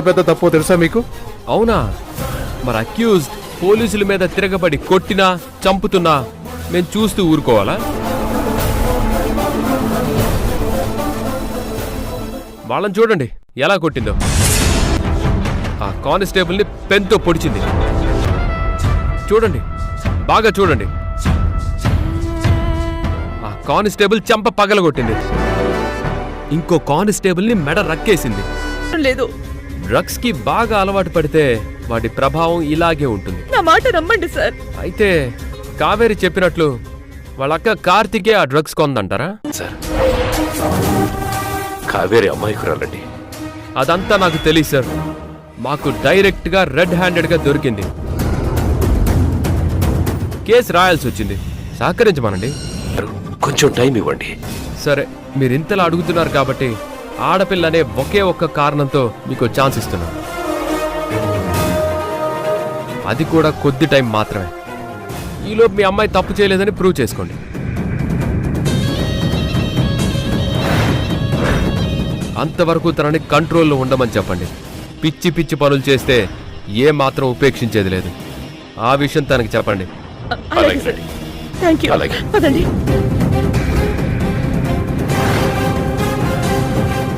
పెద్ద తప్పో తెలుసా మీకు? అవునా? మరి అక్యూజ్డ్ పోలీసుల మీద తిరగబడి కొట్టినా చంపుతున్నా నేను చూస్తూ ఊరుకోవాలా? వాళ్ళని చూడండి ఎలా కొట్టిందో. ఆ కానిస్టేబుల్ని పెన్తో పొడిచింది. చూడండి, బాగా చూడండి. ఆ కానిస్టేబుల్ చెంప పగలగొట్టింది. ఇంకో కానిస్టేబుల్ని మెడ రక్కేసింది. లేదు, డ్రగ్స్ కి బాగా అలవాటు పడితే వాటి ప్రభావం ఇలాగే ఉంటుంది. నా మాట నమ్మండి సార్. అయితే కావేరి చెప్పినట్లు వాళ్ళ అక్క కార్తికే ఆ డ్రగ్స్ కొందంటారా? సార్, కావేరి అమాయకురాలండి. అదంతా నాకు తెలియదు సార్. మాకు డైరెక్ట్ గా రెడ్ హ్యాండెడ్ గా దొరికింది. కేసు రాయాల్సి వచ్చింది. సహకరించమనండి. కొంచెం టైం ఇవ్వండి. సరే, మీరు ఇంతలా అడుగుతున్నారు కాబట్టి ఆడపిల్ల అనే ఒకే ఒక్క కారణంతో మీకు ఛాన్స్ ఇస్తున్నాను. అది కూడా కొద్ది టైం మాత్రమే. ఈలోపు మీ అమ్మాయి తప్పు చేయలేదని ప్రూవ్ చేసుకోండి. అంతవరకు తనని కంట్రోల్లో ఉండమని చెప్పండి. పిచ్చి పిచ్చి పనులు చేస్తే ఏ మాత్రం ఉపేక్షించేది లేదు. ఆ విషయం తనకి చెప్పండి. Thank you. పదండి.